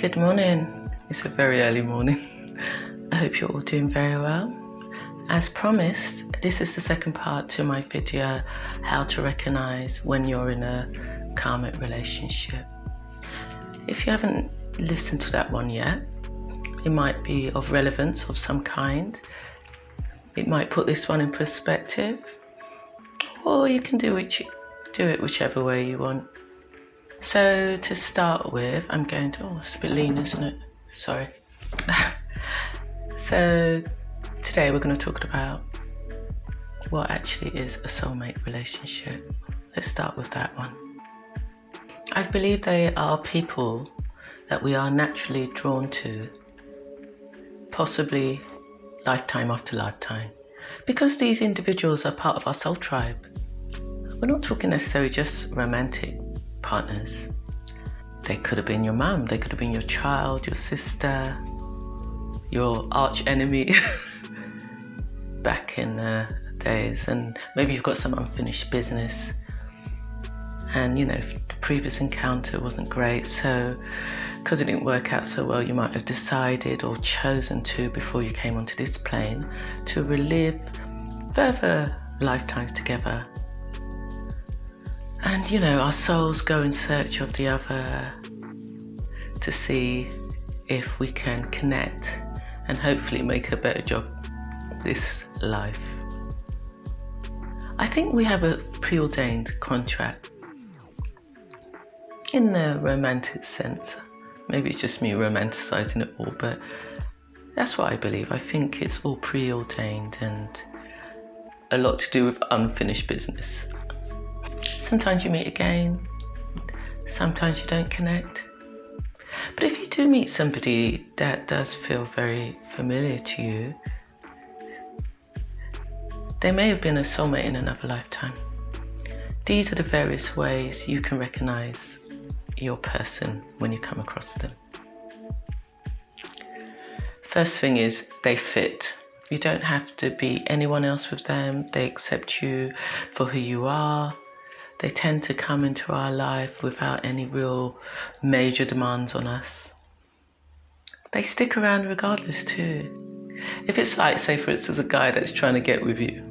Good morning. It's a very early morning. I hope you're all doing very well. As promised, this is the second part to my video, how to recognize when you're in a karmic relationship. If you haven't listened to that one yet, it might be of relevance of some kind. It might put this one in perspective, or you can do it whichever way you want. So to start with, I'm going to, it's a bit lean, isn't it? Sorry. So today we're going to talk about what actually is a soulmate relationship. Let's start with that one. I believe they are people that we are naturally drawn to, possibly lifetime after lifetime, because these individuals are part of our soul tribe. We're not talking necessarily just romantic partners. They could have been your mum, they could have been your child, your sister, your arch enemy back in the days, and maybe you've got some unfinished business, and if the previous encounter wasn't great, so because it didn't work out so well, you might have decided or chosen to, before you came onto this plane, to relive further lifetimes together. And our souls go in search of the other to see if we can connect and hopefully make a better job this life. I think we have a preordained contract in the romantic sense. Maybe it's just me romanticizing it all, but that's what I believe. I think it's all preordained and a lot to do with unfinished business. Sometimes you meet again, sometimes you don't connect. But if you do meet somebody that does feel very familiar to you, they may have been a soulmate in another lifetime. These are the various ways you can recognize your person when you come across them. First thing is, they fit. You don't have to be anyone else with them. They accept you for who you are. They tend to come into our life without any real major demands on us. They stick around regardless too. If it's like, say for instance, a guy that's trying to get with you,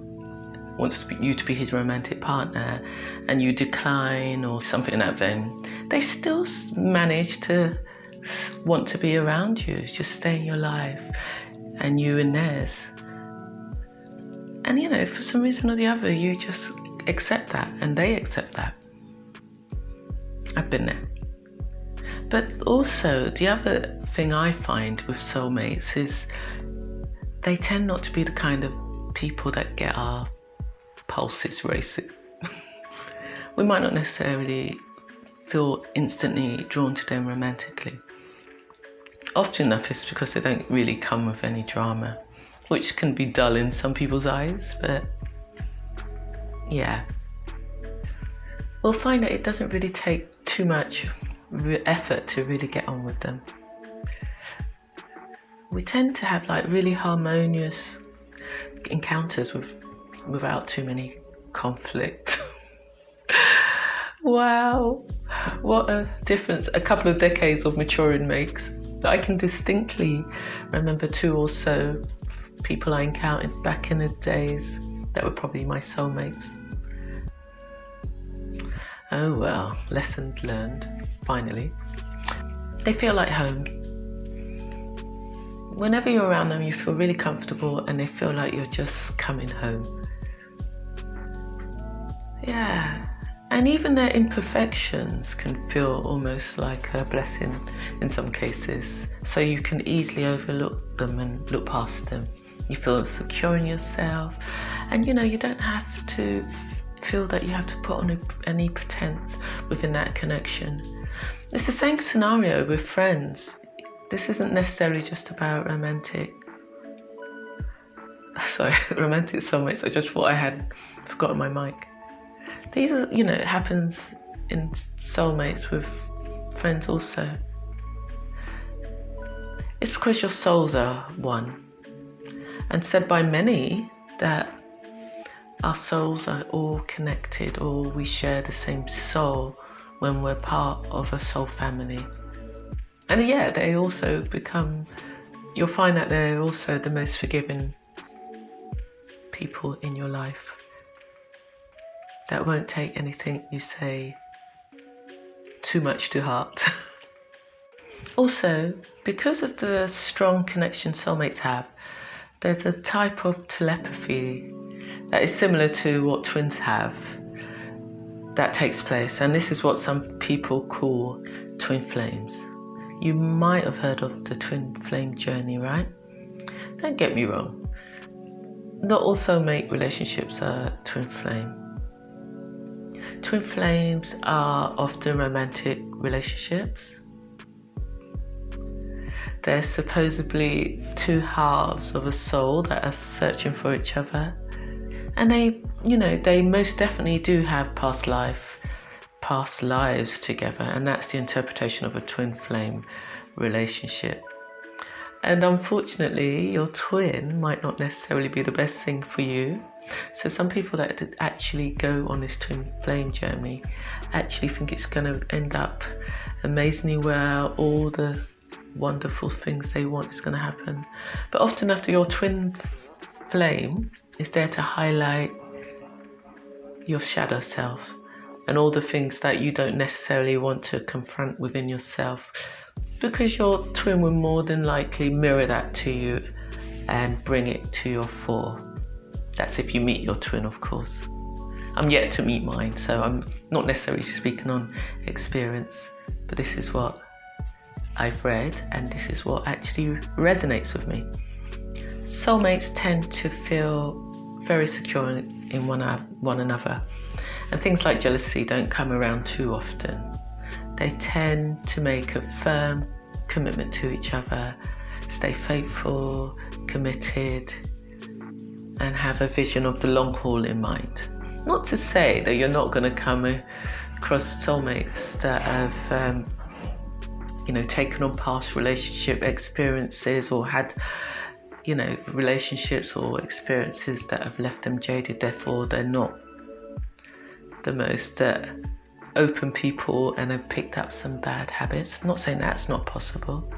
wants you to be his romantic partner, and you decline or something in that vein, they still manage to want to be around you, just stay in your life and you in theirs. And for some reason or the other, you just accept that and they accept that. I've been there. But also the other thing I find with soulmates is they tend not to be the kind of people that get our pulses racing. We might not necessarily feel instantly drawn to them romantically. Often enough it's because they don't really come with any drama, which can be dull in some people's eyes, but yeah. We'll find that it doesn't really take too much effort to really get on with them. We tend to have really harmonious encounters without too many conflict. Wow, what a difference a couple of decades of maturing makes. I can distinctly remember 2 or so people I encountered back in the days that were probably my soulmates. Oh well, lesson learned, finally. They feel like home. Whenever you're around them, you feel really comfortable and they feel like you're just coming home. Yeah, and even their imperfections can feel almost like a blessing in some cases. So you can easily overlook them and look past them. You feel secure in yourself, and you don't have to feel that you have to put on any pretense within that connection. It's the same scenario with friends. This isn't necessarily just about romantic soulmates. I just thought I had forgotten my mic. These are, it happens in soulmates with friends also. It's because your souls are one. And said by many that our souls are all connected, or we share the same soul when we're part of a soul family. And yeah, they also become, you'll find that they're also the most forgiving people in your life that won't take anything you say too much to heart. Also, because of the strong connection soulmates have, there's a type of telepathy that is similar to what twins have that takes place, and this is what some people call twin flames. You might have heard of the twin flame journey, right? Don't get me wrong, not all soulmate relationships are twin flame. Twin flames are often romantic relationships. They're supposedly two halves of a soul that are searching for each other. And they most definitely do have past lives together. And that's the interpretation of a twin flame relationship. And unfortunately, your twin might not necessarily be the best thing for you. So some people that actually go on this twin flame journey actually think it's going to end up amazingly well, all the wonderful things they want is going to happen. But often after, your twin flame is there to highlight your shadow self and all the things that you don't necessarily want to confront within yourself, because your twin will more than likely mirror that to you and bring it to your fore. That's if you meet your twin, of course. I'm yet to meet mine, so I'm not necessarily speaking on experience, but this is what I've read, and this is what actually resonates with me. Soulmates tend to feel very secure in one another, and things like jealousy don't come around too often. They tend to make a firm commitment to each other, stay faithful, committed, and have a vision of the long haul in mind. Not to say that you're not going to come across soulmates that have taken on past relationship experiences or had relationships or experiences that have left them jaded, therefore they're not the most open people and have picked up some bad habits. Not saying that's not possible,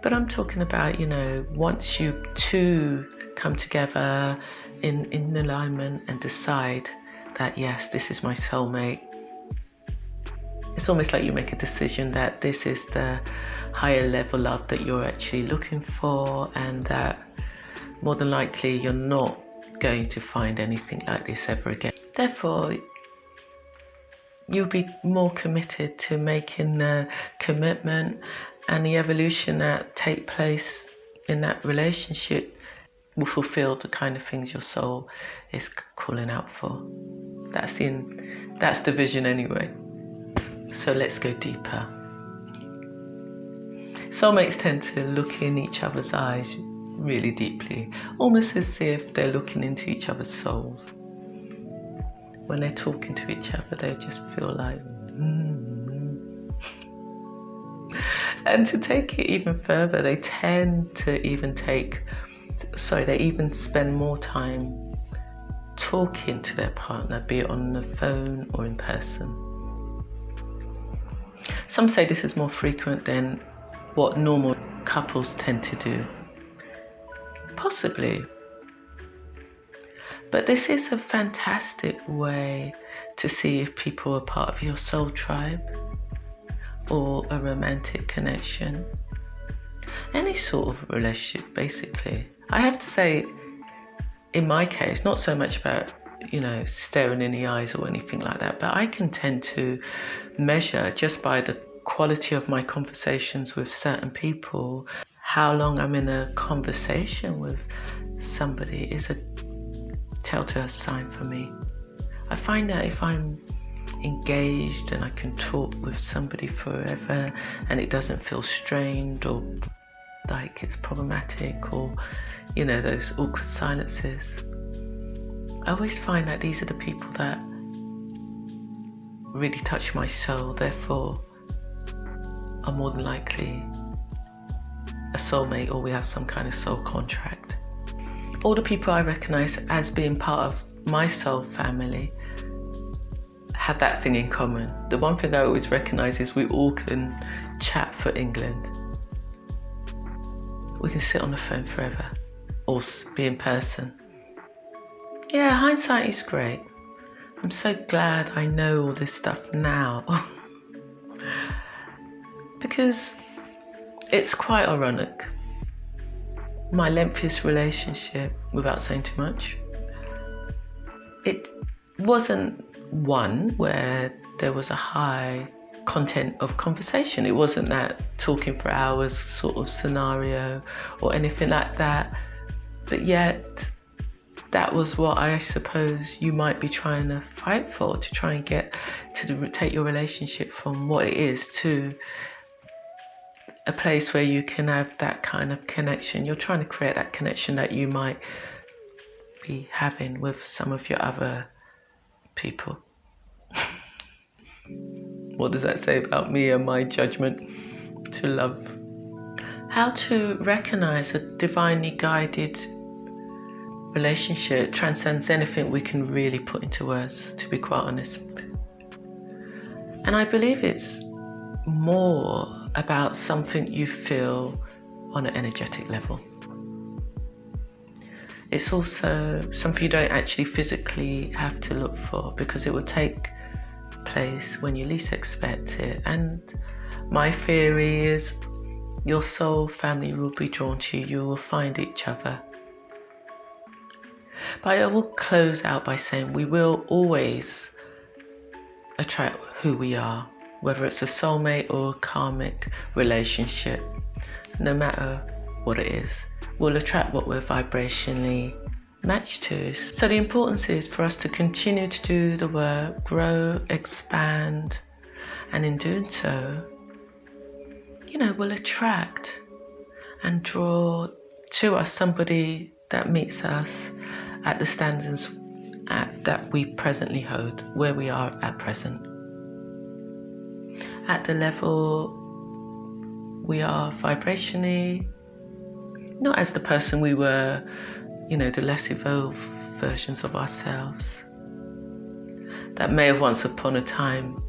but I'm talking about once you two come together in alignment and decide that yes, this is my soulmate. It's almost like you make a decision that this is the higher level love that you're actually looking for, and that more than likely you're not going to find anything like this ever again. Therefore, you'll be more committed to making the commitment, and the evolution that take place in that relationship will fulfill the kind of things your soul is calling out for. That's the vision anyway. So let's go deeper. Soulmates tend to look in each other's eyes really deeply, almost as if they're looking into each other's souls. When they're talking to each other, they just feel like, And to take it even further, they tend to even they even spend more time talking to their partner, be it on the phone or in person. Some say this is more frequent than what normal couples tend to do. Possibly. But this is a fantastic way to see if people are part of your soul tribe or a romantic connection. Any sort of relationship, basically. I have to say, in my case, not so much about staring in the eyes or anything like that, but I can tend to measure just by the quality of my conversations with certain people. How long I'm in a conversation with somebody is a telltale sign for me. I find that if I'm engaged and I can talk with somebody forever and it doesn't feel strained or like it's problematic or those awkward silences, I always find that these are the people that really touch my soul, therefore are more than likely a soulmate, or we have some kind of soul contract. All the people I recognize as being part of my soul family have that thing in common. The one thing I always recognize is we all can chat for England. We can sit on the phone forever or be in person. Yeah, hindsight is great. I'm so glad I know all this stuff now. Because it's quite ironic. My lengthiest relationship, without saying too much, it wasn't one where there was a high content of conversation. It wasn't that talking for hours sort of scenario or anything like that. But yet, that was what I suppose you might be trying to fight for, to try and get to take your relationship from what it is to a place where you can have that kind of connection. You're trying to create that connection that you might be having with some of your other people. What does that say about me and my judgment to love? How to recognize a divinely guided relationship transcends anything we can really put into words, to be quite honest. And I believe it's more about something you feel on an energetic level. It's also something you don't actually physically have to look for, because it will take place when you least expect it. And my theory is your soul family will be drawn to you. You will find each other. But I will close out by saying we will always attract who we are, whether it's a soulmate or a karmic relationship. No matter what it is, we'll attract what we're vibrationally matched to. So the importance is for us to continue to do the work, grow, expand, and in doing so, we'll attract and draw to us somebody that meets us at the standards that we presently hold, where we are at present. At the level we are vibrationally, not as the person we were, the less evolved versions of ourselves that may have once upon a time,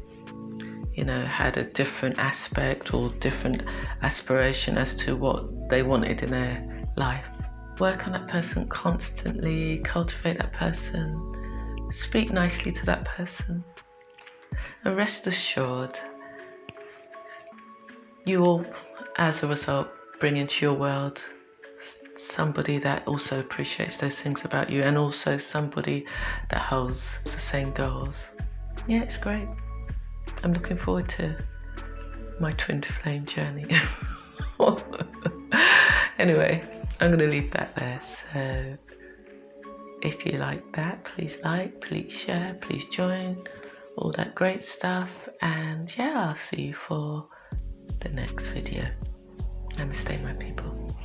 had a different aspect or different aspiration as to what they wanted in their life. Work on that person constantly, cultivate that person, speak nicely to that person, and rest assured, you will, as a result, bring into your world somebody that also appreciates those things about you, and also somebody that holds the same goals. Yeah, it's great. I'm looking forward to my twin flame journey. Anyway, I'm going to leave that there. So if you like that, please like, please share, please join, all that great stuff. And yeah, I'll see you for the next video. Namaste, my people.